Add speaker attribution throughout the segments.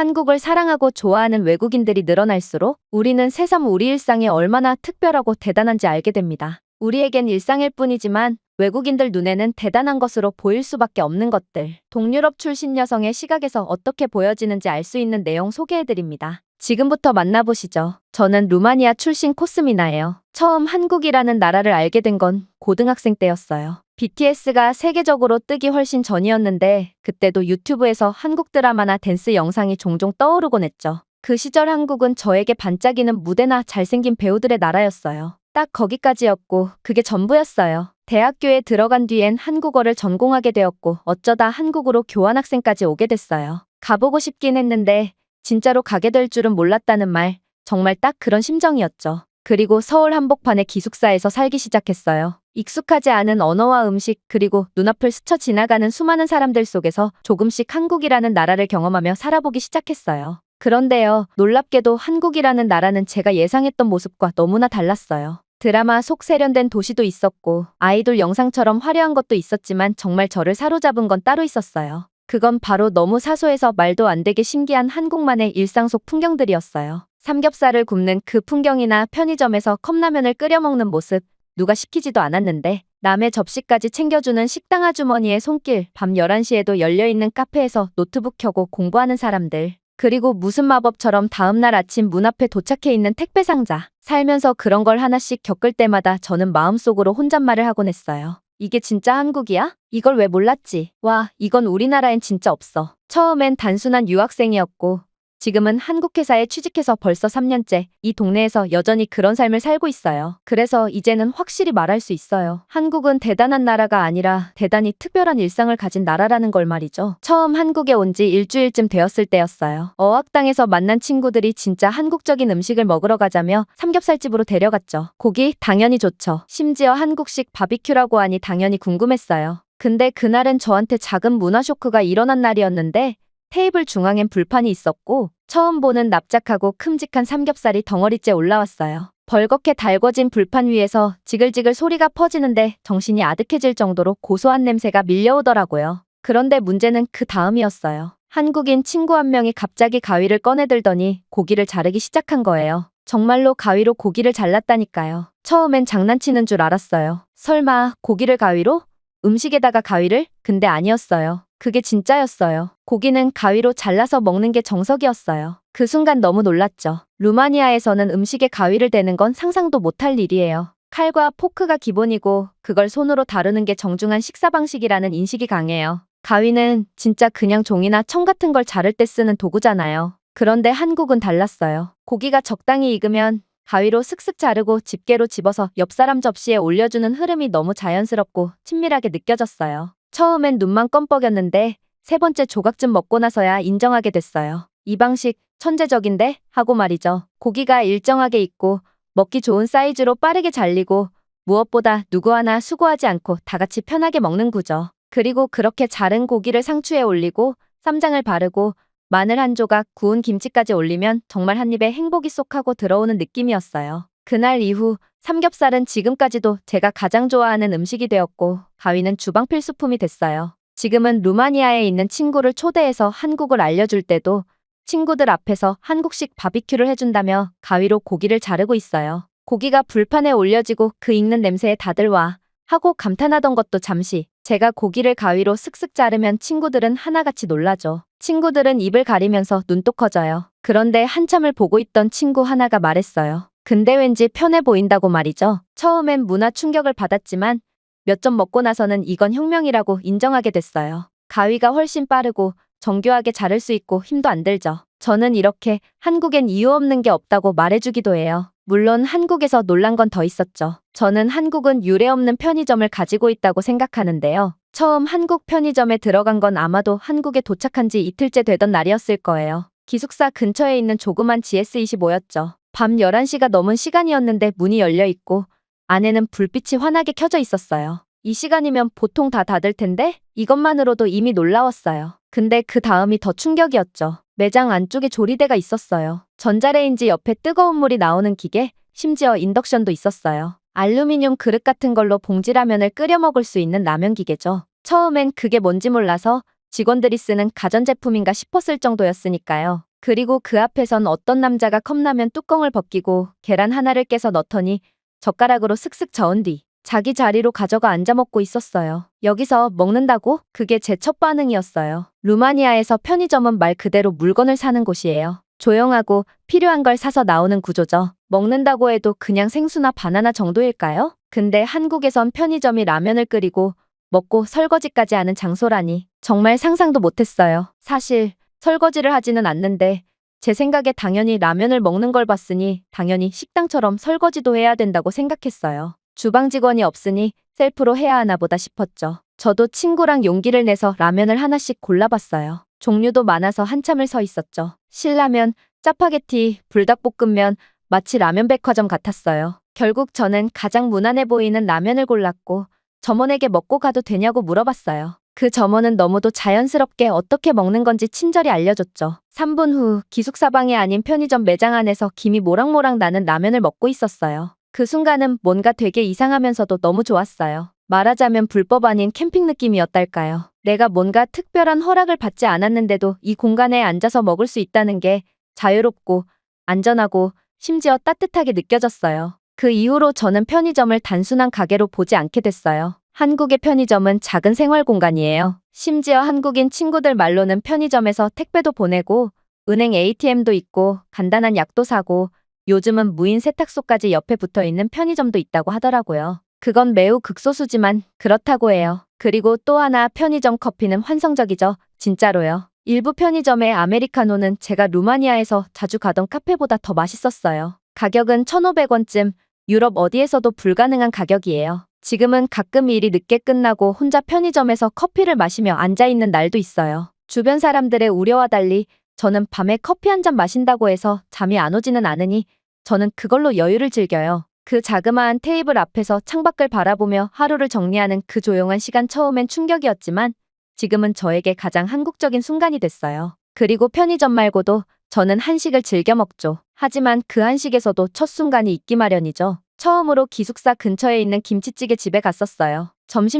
Speaker 1: 한국을 사랑하고 좋아하는 외국인들이 늘어날수록 우리는 새삼 우리 일상이 얼마나 특별하고 대단한지 알게 됩니다. 우리에겐 일상일 뿐이지만 외국인들 눈에는 대단한 것으로 보일 수밖에 없는 것들. 동유럽 출신 여성의 시각에서 어떻게 보여지는지 알 수 있는 내용 소개해드립니다. 지금부터 만나보시죠. 저는 루마니아 출신 코스미나예요. 처음 한국이라는 나라를 알게 된 건 고등학생 때였어요. BTS가 세계적으로 뜨기 훨씬 전이었는데 그때도 유튜브에서 한국 드라마나 댄스 영상이 종종 떠오르곤 했죠. 그 시절 한국은 저에게 반짝이는 무대나 잘생긴 배우들의 나라였어요. 딱 거기까지였고 그게 전부였어요. 대학교에 들어간 뒤엔 한국어를 전공하게 되었고 어쩌다 한국으로 교환학생까지 오게 됐어요. 가보고 싶긴 했는데 진짜로 가게 될 줄은 몰랐다는 말, 정말 딱 그런 심정이었죠. 그리고 서울 한복판의 기숙사에서 살기 시작했어요. 익숙하지 않은 언어와 음식 그리고 눈앞을 스쳐 지나가는 수많은 사람들 속에서 조금씩 한국이라는 나라를 경험하며 살아보기 시작했어요. 그런데요, 놀랍게도 한국이라는 나라는 제가 예상했던 모습과 너무나 달랐어요. 드라마 속 세련된 도시도 있었고 아이돌 영상처럼 화려한 것도 있었지만 정말 저를 사로잡은 건 따로 있었어요. 그건 바로 너무 사소해서 말도 안 되게 신기한 한국만의 일상 속 풍경들이었어요. 삼겹살을 굽는 그 풍경이나 편의점에서 컵라면을 끓여 먹는 모습, 누가 시키지도 않았는데 남의 접시까지 챙겨주는 식당 아주머니의 손길, 밤 11시에도 열려있는 카페에서 노트북 켜고 공부하는 사람들, 그리고 무슨 마법처럼 다음날 아침 문 앞에 도착해 있는 택배 상자. 살면서 그런 걸 하나씩 겪을 때마다 저는 마음속으로 혼잣말을 하곤 했어요. 이게 진짜 한국이야? 이걸 왜 몰랐지? 와, 이건 우리나라엔 진짜 없어. 처음엔 단순한 유학생이었고 지금은 한국 회사에 취직해서 벌써 3년째 이 동네에서 여전히 그런 삶을 살고 있어요. 그래서 이제는 확실히 말할 수 있어요. 한국은 대단한 나라가 아니라 대단히 특별한 일상을 가진 나라라는 걸 말이죠. 처음 한국에 온 지 일주일쯤 되었을 때였어요. 어학당에서 만난 친구들이 진짜 한국적인 음식을 먹으러 가자며 삼겹살집으로 데려갔죠. 고기 당연히 좋죠. 심지어 한국식 바비큐라고 하니 당연히 궁금했어요. 근데 그날은 저한테 작은 문화 쇼크가 일어난 날이었는데 테이블 중앙엔 불판이 있었고 처음 보는 납작하고 큼직한 삼겹살이 덩어리째 올라왔어요. 벌겋게 달궈진 불판 위에서 지글지글 소리가 퍼지는데 정신이 아득해질 정도로 고소한 냄새가 밀려오더라고요. 그런데 문제는 그 다음이었어요. 한국인 친구 한 명이 갑자기 가위를 꺼내들더니 고기를 자르기 시작한 거예요. 정말로 가위로 고기를 잘랐다니까요. 처음엔 장난치는 줄 알았어요. 설마 고기를 가위로? 음식에다가 가위를? 근데 아니었어요. 그게 진짜였어요. 고기는 가위로 잘라서 먹는 게 정석이었어요. 그 순간 너무 놀랐죠. 루마니아에서는 음식에 가위를 대는 건 상상도 못할 일이에요. 칼과 포크가 기본이고 그걸 손으로 다루는 게 정중한 식사 방식이라는 인식이 강해요. 가위는 진짜 그냥 종이나 청 같은 걸 자를 때 쓰는 도구잖아요. 그런데 한국은 달랐어요. 고기가 적당히 익으면 가위로 슥슥 자르고 집게로 집어서 옆 사람 접시에 올려주는 흐름이 너무 자연스럽고 친밀하게 느껴졌어요. 처음엔 눈만 껌뻑였는데 세 번째 조각쯤 먹고 나서야 인정하게 됐어요. 이 방식 천재적인데? 하고 말이죠. 고기가 일정하게 익고 먹기 좋은 사이즈로 빠르게 잘리고 무엇보다 누구 하나 수고하지 않고 다 같이 편하게 먹는 구조. 그리고 그렇게 자른 고기를 상추에 올리고 쌈장을 바르고 마늘 한 조각, 구운 김치까지 올리면 정말 한 입에 행복이 쏙 하고 들어오는 느낌이었어요. 그날 이후 삼겹살은 지금까지도 제가 가장 좋아하는 음식이 되었고 가위는 주방 필수품이 됐어요. 지금은 루마니아에 있는 친구를 초대해서 한국을 알려줄 때도 친구들 앞에서 한국식 바비큐를 해준다며 가위로 고기를 자르고 있어요. 고기가 불판에 올려지고 그 익는 냄새에 다들 와 하고 감탄하던 것도 잠시. 제가 고기를 가위로 슥슥 자르면 친구들은 하나같이 놀라죠. 친구들은 입을 가리면서 눈도 커져요. 그런데 한참을 보고 있던 친구 하나가 말했어요. 근데 왠지 편해 보인다고 말이죠. 처음엔 문화 충격을 받았지만 몇 점 먹고 나서는 이건 혁명이라고 인정하게 됐어요. 가위가 훨씬 빠르고 정교하게 자를 수 있고 힘도 안 들죠. 저는 이렇게 한국엔 이유 없는 게 없다고 말해주기도 해요. 물론 한국에서 놀란 건 더 있었죠. 저는 한국은 유례없는 편의점을 가지고 있다고 생각하는데요. 처음 한국 편의점에 들어간 건 아마도 한국에 도착한 지 이틀째 되던 날이었을 거예요. 기숙사 근처에 있는 조그만 GS25였죠. 밤 11시가 넘은 시간이었는데 문이 열려 있고 안에는 불빛이 환하게 켜져 있었어요. 이 시간이면 보통 다 닫을 텐데 이것만으로도 이미 놀라웠어요. 근데 그 다음이 더 충격이었죠. 매장 안쪽에 조리대가 있었어요. 전자레인지 옆에 뜨거운 물이 나오는 기계, 심지어 인덕션도 있었어요. 알루미늄 그릇 같은 걸로 봉지라면을 끓여 먹을 수 있는 라면 기계죠. 처음엔 그게 뭔지 몰라서 직원들이 쓰는 가전제품인가 싶었을 정도였으니까요. 그리고 그 앞에선 어떤 남자가 컵라면 뚜껑을 벗기고 계란 하나를 깨서 넣더니 젓가락으로 슥슥 저은 뒤 자기 자리로 가져가 앉아 먹고 있었어요. 여기서 먹는다고? 그게 제 첫 반응이었어요. 루마니아에서 편의점은 말 그대로 물건을 사는 곳이에요. 조용하고 필요한 걸 사서 나오는 구조죠. 먹는다고 해도 그냥 생수나 바나나 정도일까요? 근데 한국에선 편의점이 라면을 끓이고 먹고 설거지까지 하는 장소라니 정말 상상도 못했어요. 사실 설거지를 하지는 않는데 제 생각에 당연히 라면을 먹는 걸 봤으니 당연히 식당처럼 설거지도 해야 된다고 생각했어요. 주방 직원이 없으니 셀프로 해야 하나 보다 싶었죠. 저도 친구랑 용기를 내서 라면을 하나씩 골라봤어요. 종류도 많아서 한참을 서 있었죠. 신라면, 짜파게티, 불닭볶음면, 마치 라면 백화점 같았어요. 결국 저는 가장 무난해 보이는 라면을 골랐고 점원에게 먹고 가도 되냐고 물어봤어요. 그 점원은 너무도 자연스럽게 어떻게 먹는 건지 친절히 알려줬죠. 3분 후 기숙사방이 아닌 편의점 매장 안에서 김이 모락모락 나는 라면을 먹고 있었어요. 그 순간은 뭔가 되게 이상하면서도 너무 좋았어요. 말하자면 불법 아닌 캠핑 느낌이었달까요. 내가 뭔가 특별한 허락을 받지 않았는데도 이 공간에 앉아서 먹을 수 있다는 게 자유롭고 안전하고 심지어 따뜻하게 느껴졌어요. 그 이후로 저는 편의점을 단순한 가게로 보지 않게 됐어요. 한국의 편의점은 작은 생활 공간이에요. 심지어 한국인 친구들 말로는 편의점에서 택배도 보내고 은행 ATM도 있고 간단한 약도 사고 요즘은 무인 세탁소까지 옆에 붙어 있는 편의점도 있다고 하더라고요. 그건 매우 극소수지만 그렇다고 해요. 그리고 또 하나 편의점 커피는 환상적이죠. 진짜로요. 일부 편의점의 아메리카노는 제가 루마니아에서 자주 가던 카페보다 더 맛있었어요. 가격은 1,500원쯤, 유럽 어디에서도 불가능한 가격이에요. 지금은 가끔 일이 늦게 끝나고 혼자 편의점에서 커피를 마시며 앉아있는 날도 있어요. 주변 사람들의 우려와 달리 저는 밤에 커피 한 잔 마신다고 해서 잠이 안 오지는 않으니 저는 그걸로 여유를 즐겨요. 그 자그마한 테이블 앞에서 창밖을 바라보며 하루를 정리하는 그 조용한 시간 처음엔 충격이었지만 지금은 저에게 가장 한국적인 순간이 됐어요. 그리고 편의점 말고도 저는 한식을 즐겨 먹죠. 하지만 그 한식에서도 첫 순간이 있기 마련이죠. 처음으로 기숙사 근처에 있는 김치찌개 집에 갔었어요.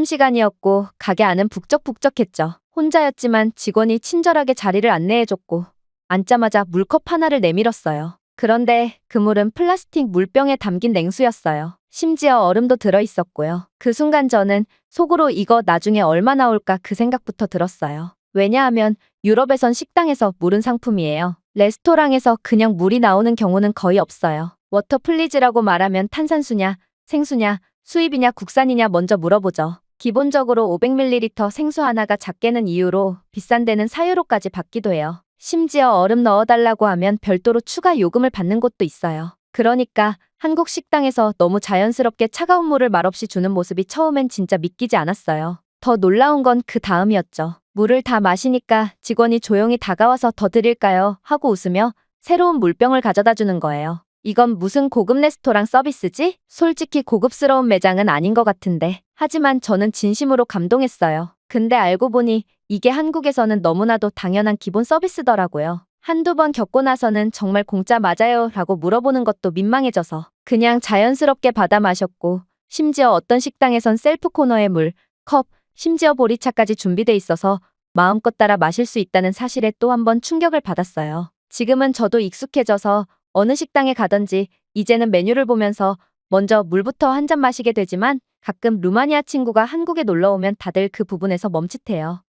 Speaker 1: 점심시간이었고 가게 안은 북적북적했죠. 혼자였지만 직원이 친절하게 자리를 안내해줬고 앉자마자 물컵 하나를 내밀었어요. 그런데 그 물은 플라스틱 물병에 담긴 냉수였어요. 심지어 얼음도 들어있었고요. 그 순간 저는 속으로 이거 나중에 얼마 나올까 그 생각부터 들었어요. 왜냐하면 유럽에선 식당에서 물은 상품이에요. 레스토랑에서 그냥 물이 나오는 경우는 거의 없어요. 워터 플리즈라고 말하면 탄산수냐, 생수냐, 수입이냐 국산이냐 먼저 물어보죠. 기본적으로 500ml 생수 하나가 작게는 2유로, 비싼 데는 4유로까지 받기도 해요. 심지어 얼음 넣어달라고 하면 별도로 추가 요금을 받는 곳도 있어요. 그러니까 한국 식당에서 너무 자연스럽게 차가운 물을 말없이 주는 모습이 처음엔 진짜 믿기지 않았어요. 더 놀라운 건 그 다음이었죠. 물을 다 마시니까 직원이 조용히 다가와서 더 드릴까요? 하고 웃으며 새로운 물병을 가져다 주는 거예요. 이건 무슨 고급 레스토랑 서비스지? 솔직히 고급스러운 매장은 아닌 것 같은데. 하지만 저는 진심으로 감동했어요. 근데 알고 보니 이게 한국에서는 너무나도 당연한 기본 서비스더라고요. 한두 번 겪고 나서는 정말 공짜 맞아요? 라고 물어보는 것도 민망해져서 그냥 자연스럽게 받아 마셨고 심지어 어떤 식당에선 셀프 코너에 물, 컵, 심지어 보리차까지 준비돼 있어서 마음껏 따라 마실 수 있다는 사실에 또 한 번 충격을 받았어요. 지금은 저도 익숙해져서 어느 식당에 가든지 이제는 메뉴를 보면서 먼저 물부터 한 잔 마시게 되지만 가끔 루마니아 친구가 한국에 놀러 오면 다들 그 부분에서 멈칫해요.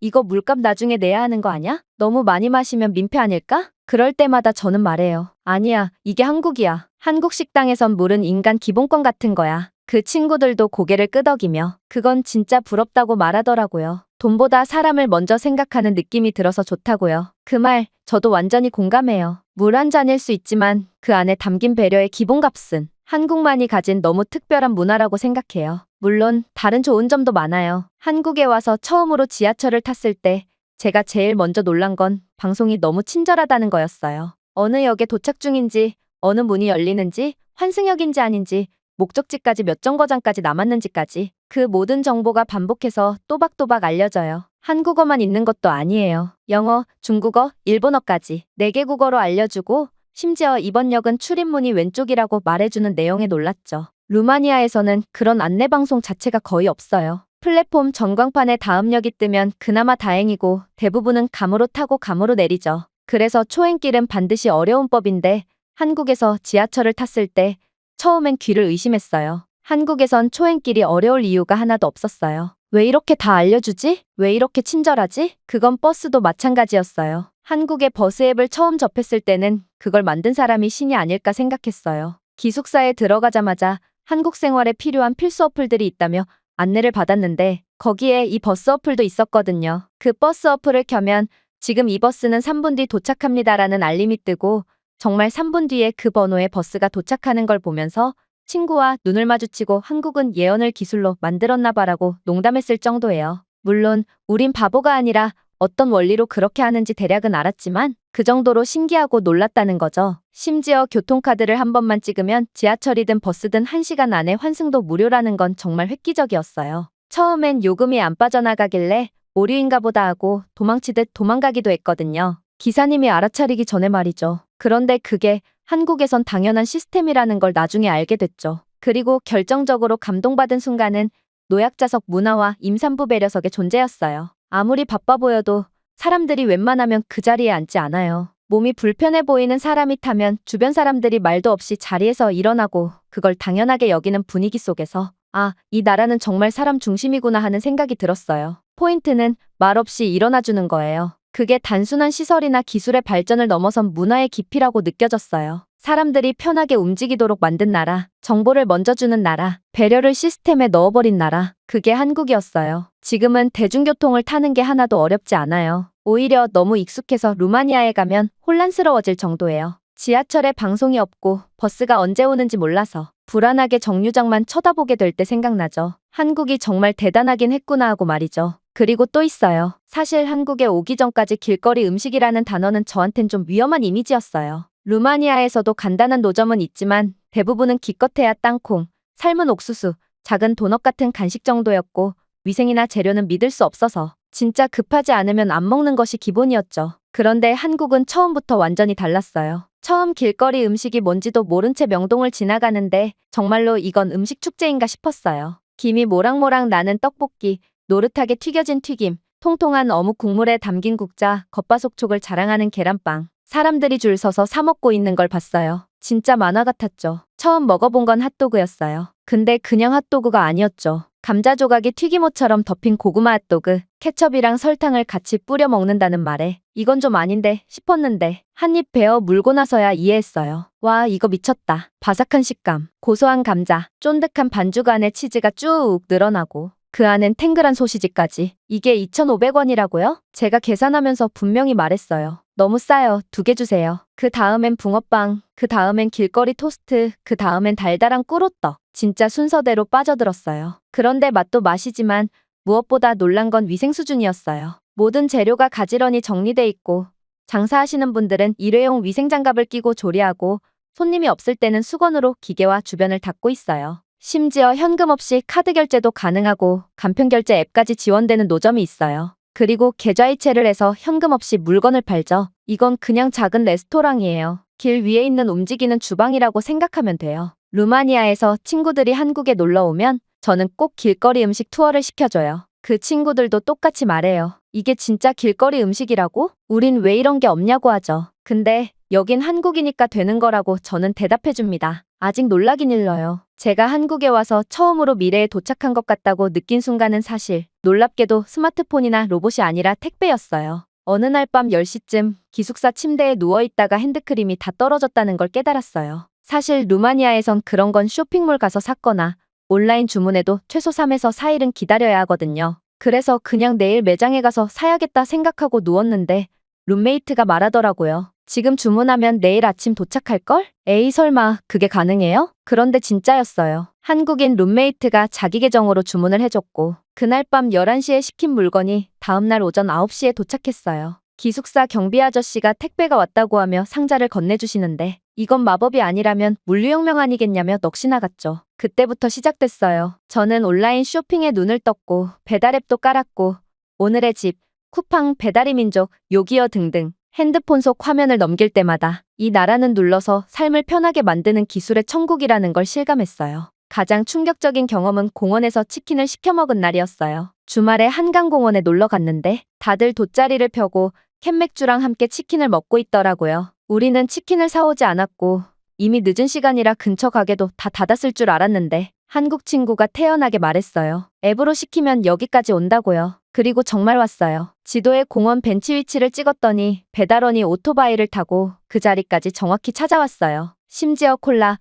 Speaker 1: 이거 물값 나중에 내야 하는 거 아냐? 너무 많이 마시면 민폐 아닐까? 그럴 때마다 저는 말해요. 아니야, 이게 한국이야. 한국 식당에선 물은 인간 기본권 같은 거야. 그 친구들도 고개를 끄덕이며 그건 진짜 부럽다고 말하더라고요. 돈보다 사람을 먼저 생각하는 느낌이 들어서 좋다고요. 그 말 저도 완전히 공감해요. 물 한 잔일 수 있지만 그 안에 담긴 배려의 기본값은 한국만이 가진 너무 특별한 문화라고 생각해요. 물론 다른 좋은 점도 많아요. 한국에 와서 처음으로 지하철을 탔을 때 제가 제일 먼저 놀란 건 방송이 너무 친절하다는 거였어요. 어느 역에 도착 중인지, 어느 문이 열리는지, 환승역인지 아닌지, 목적지까지 몇 정거장까지 남았는지까지 그 모든 정보가 반복해서 또박또박 알려져요. 한국어만 있는 것도 아니에요. 영어, 중국어, 일본어까지 4개 국어로 알려주고 심지어 이번 역은 출입문이 왼쪽이라고 말해주는 내용에 놀랐죠. 루마니아에서는 그런 안내방송 자체가 거의 없어요. 플랫폼 전광판에 다음 역이 뜨면 그나마 다행이고 대부분은 감으로 타고 감으로 내리죠. 그래서 초행길은 반드시 어려운 법인데 한국에서 지하철을 탔을 때 처음엔 귀를 의심했어요. 한국에선 초행길이 어려울 이유가 하나도 없었어요. 왜 이렇게 다 알려주지? 왜 이렇게 친절하지? 그건 버스도 마찬가지였어요. 한국의 버스 앱을 처음 접했을 때는 그걸 만든 사람이 신이 아닐까 생각했어요. 기숙사에 들어가자마자 한국 생활에 필요한 필수 어플들이 있다며 안내를 받았는데 거기에 이 버스 어플도 있었거든요. 그 버스 어플을 켜면 지금 이 버스는 3분 뒤 도착합니다라는 알림이 뜨고 정말 3분 뒤에 그 번호의 버스가 도착하는 걸 보면서 친구와 눈을 마주치고 한국은 예언을 기술로 만들었나 봐라고 농담했을 정도예요. 물론 우린 바보가 아니라 어떤 원리로 그렇게 하는지 대략은 알았지만 그 정도로 신기하고 놀랐다는 거죠. 심지어 교통카드를 한 번만 찍으면 지하철이든 버스든 1시간 안에 환승도 무료라는 건 정말 획기적이었어요. 처음엔 요금이 안 빠져나가길래 오류인가 보다 하고 도망치듯 도망가기도 했거든요. 기사님이 알아차리기 전에 말이죠. 그런데 그게 한국에선 당연한 시스템이라는 걸 나중에 알게 됐죠. 그리고 결정적으로 감동받은 순간은 노약자석 문화와 임산부 배려석의 존재였어요. 아무리 바빠 보여도 사람들이 웬만하면 그 자리에 앉지 않아요. 몸이 불편해 보이는 사람이 타면 주변 사람들이 말도 없이 자리에서 일어나고 그걸 당연하게 여기는 분위기 속에서 아, 이 나라는 정말 사람 중심이구나 하는 생각이 들었어요. 포인트는 말없이 일어나주는 거예요. 그게 단순한 시설이나 기술의 발전을 넘어선 문화의 깊이라고 느껴졌어요. 사람들이 편하게 움직이도록 만든 나라, 정보를 먼저 주는 나라, 배려를 시스템에 넣어버린 나라, 그게 한국이었어요. 지금은 대중교통을 타는 게 하나도 어렵지 않아요. 오히려 너무 익숙해서 루마니아에 가면 혼란스러워질 정도예요. 지하철에 방송이 없고 버스가 언제 오는지 몰라서 불안하게 정류장만 쳐다보게 될 때 생각나죠. 한국이 정말 대단하긴 했구나 하고 말이죠. 그리고 또 있어요. 사실 한국에 오기 전까지 길거리 음식이라는 단어는 저한텐 좀 위험한 이미지였어요. 루마니아에서도 간단한 노점은 있지만 대부분은 기껏해야 땅콩, 삶은 옥수수, 작은 도넛 같은 간식 정도였고 위생이나 재료는 믿을 수 없어서 진짜 급하지 않으면 안 먹는 것이 기본이었죠. 그런데 한국은 처음부터 완전히 달랐어요. 처음 길거리 음식이 뭔지도 모른 채 명동을 지나가는데 정말로 이건 음식 축제인가 싶었어요. 김이 모락모락 나는 떡볶이, 노릇하게 튀겨진 튀김, 통통한 어묵 국물에 담긴 국자, 겉바속촉을 자랑하는 계란빵. 사람들이 줄 서서 사 먹고 있는 걸 봤어요. 진짜 만화 같았죠. 처음 먹어본 건 핫도그였어요. 근데 그냥 핫도그가 아니었죠. 감자 조각이 튀김옷처럼 덮인 고구마 핫도그, 케첩이랑 설탕을 같이 뿌려 먹는다는 말에 이건 좀 아닌데 싶었는데 한 입 베어 물고 나서야 이해했어요. 와, 이거 미쳤다. 바삭한 식감, 고소한 감자, 쫀득한 반죽 안에 치즈가 쭉 늘어나고 그 안엔 탱글한 소시지까지. 이게 2,500원이라고요? 제가 계산하면서 분명히 말했어요. 너무 싸요. 2개 주세요. 그 다음엔 붕어빵, 그 다음엔 길거리 토스트, 그 다음엔 달달한 꿀호떡. 진짜 순서대로 빠져들었어요. 그런데 맛도 맛이지만 무엇보다 놀란 건 위생 수준이었어요. 모든 재료가 가지런히 정리돼 있고 장사하시는 분들은 일회용 위생장갑을 끼고 조리하고 손님이 없을 때는 수건으로 기계와 주변을 닦고 있어요. 심지어 현금 없이 카드 결제도 가능하고 간편결제 앱까지 지원되는 노점이 있어요. 그리고 계좌이체를 해서 현금 없이 물건을 팔죠. 이건 그냥 작은 레스토랑이에요. 길 위에 있는 움직이는 주방이라고 생각하면 돼요. 루마니아에서 친구들이 한국에 놀러 오면 저는 꼭 길거리 음식 투어를 시켜줘요. 그 친구들도 똑같이 말해요. 이게 진짜 길거리 음식이라고? 우린 왜 이런 게 없냐고 하죠. 근데 여긴 한국이니까 되는 거라고 저는 대답해줍니다. 아직 놀라긴 일러요. 제가 한국에 와서 처음으로 미래에 도착한 것 같다고 느낀 순간은 사실 놀랍게도 스마트폰이나 로봇이 아니라 택배였어요. 어느 날 밤 10시쯤 기숙사 침대에 누워있다가 핸드크림이 다 떨어졌다는 걸 깨달았어요. 사실 루마니아에선 그런 건 쇼핑몰 가서 샀거나 온라인 주문해도 최소 3에서 4일은 기다려야 하거든요. 그래서 그냥 내일 매장에 가서 사야겠다 생각하고 누웠는데 룸메이트가 말하더라고요. 지금 주문하면 내일 아침 도착할걸? 에이 설마 그게 가능해요? 그런데 진짜였어요. 한국인 룸메이트가 자기 계정으로 주문을 해줬고 그날 밤 11시에 시킨 물건이 다음날 오전 9시에 도착했어요. 기숙사 경비 아저씨가 택배가 왔다고 하며 상자를 건네주시는데 이건 마법이 아니라면 물류혁명 아니겠냐며 넋이 나갔죠. 그때부터 시작됐어요. 저는 온라인 쇼핑에 눈을 떴고 배달앱도 깔았고 오늘의 집, 쿠팡, 배달의 민족, 요기요 등등 핸드폰 속 화면을 넘길 때마다 이 나라는 눌러서 삶을 편하게 만드는 기술의 천국이라는 걸 실감했어요. 가장 충격적인 경험은 공원에서 치킨을 시켜 먹은 날이었어요. 주말에 한강공원에 놀러 갔는데 다들 돗자리를 펴고 캔맥주랑 함께 치킨을 먹고 있더라고요. 우리는 치킨을 사오지 않았고 이미 늦은 시간이라 근처 가게도 다 닫았을 줄 알았는데 한국 친구가 태연하게 말했어요. 앱으로 시키면 여기까지 온다고요. 그리고 정말 왔어요. 지도에 공원 벤치 위치를 찍었더니 배달원이 오토바이를 타고 그 자리까지 정확히 찾아왔어요. 심지어 콜라,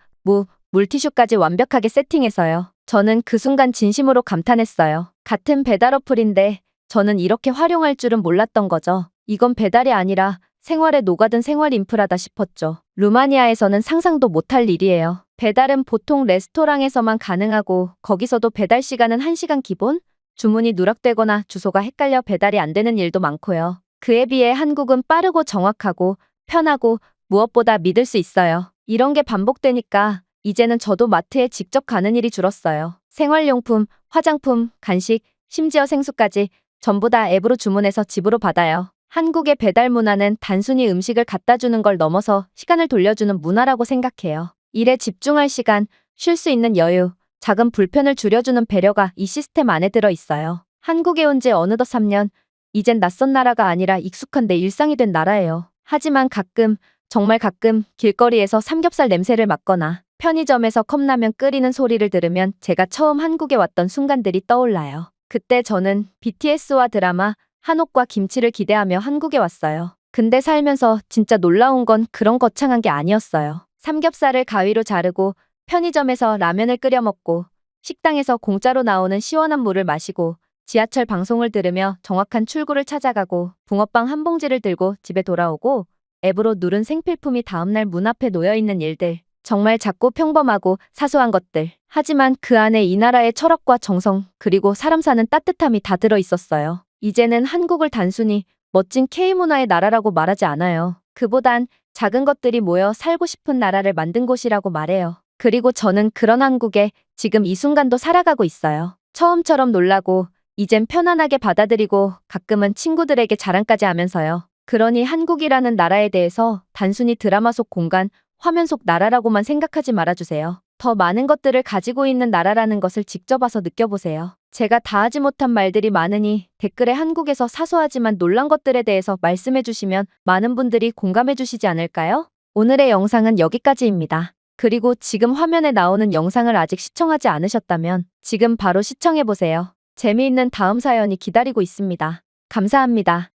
Speaker 1: 물티슈까지 완벽하게 세팅해서요. 저는 그 순간 진심으로 감탄했어요. 같은 배달 어플인데 저는 이렇게 활용할 줄은 몰랐던 거죠. 이건 배달이 아니라 생활에 녹아든 생활 인프라다 싶었죠. 루마니아에서는 상상도 못할 일이에요. 배달은 보통 레스토랑에서만 가능하고 거기서도 배달 시간은 1시간 기본? 주문이 누락되거나 주소가 헷갈려 배달이 안 되는 일도 많고요. 그에 비해 한국은 빠르고 정확하고 편하고 무엇보다 믿을 수 있어요. 이런 게 반복되니까 이제는 저도 마트에 직접 가는 일이 줄었어요. 생활용품, 화장품, 간식, 심지어 생수까지 전부 다 앱으로 주문해서 집으로 받아요. 한국의 배달 문화는 단순히 음식을 갖다 주는 걸 넘어서 시간을 돌려주는 문화라고 생각해요. 일에 집중할 시간, 쉴 수 있는 여유, 작은 불편을 줄여주는 배려가 이 시스템 안에 들어 있어요. 한국에 온 지 어느덧 3년, 이젠 낯선 나라가 아니라 익숙한 내 일상이 된 나라예요. 하지만 가끔, 정말 가끔 길거리에서 삼겹살 냄새를 맡거나 편의점에서 컵라면 끓이는 소리를 들으면 제가 처음 한국에 왔던 순간들이 떠올라요. 그때 저는 BTS와 드라마, 한옥과 김치를 기대하며 한국에 왔어요. 근데 살면서 진짜 놀라운 건 그런 거창한 게 아니었어요. 삼겹살을 가위로 자르고 편의점에서 라면을 끓여 먹고 식당에서 공짜로 나오는 시원한 물을 마시고 지하철 방송을 들으며 정확한 출구를 찾아가고 붕어빵 한 봉지를 들고 집에 돌아오고 앱으로 누른 생필품이 다음날 문 앞에 놓여있는 일들. 정말 작고 평범하고 사소한 것들. 하지만 그 안에 이 나라의 철학과 정성 그리고 사람 사는 따뜻함이 다 들어 있었어요. 이제는 한국을 단순히 멋진 K문화의 나라라고 말하지 않아요. 그보단 작은 것들이 모여 살고 싶은 나라를 만든 곳이라고 말해요. 그리고 저는 그런 한국에 지금 이 순간도 살아가고 있어요. 처음처럼 놀라고 이젠 편안하게 받아들이고 가끔은 친구들에게 자랑까지 하면서요. 그러니 한국이라는 나라에 대해서 단순히 드라마 속 공간, 화면 속 나라라고만 생각하지 말아주세요. 더 많은 것들을 가지고 있는 나라라는 것을 직접 와서 느껴보세요. 제가 다 하지 못한 말들이 많으니 댓글에 한국에서 사소하지만 놀란 것들에 대해서 말씀해주시면 많은 분들이 공감해주시지 않을까요? 오늘의 영상은 여기까지입니다. 그리고 지금 화면에 나오는 영상을 아직 시청하지 않으셨다면 지금 바로 시청해보세요. 재미있는 다음 사연이 기다리고 있습니다. 감사합니다.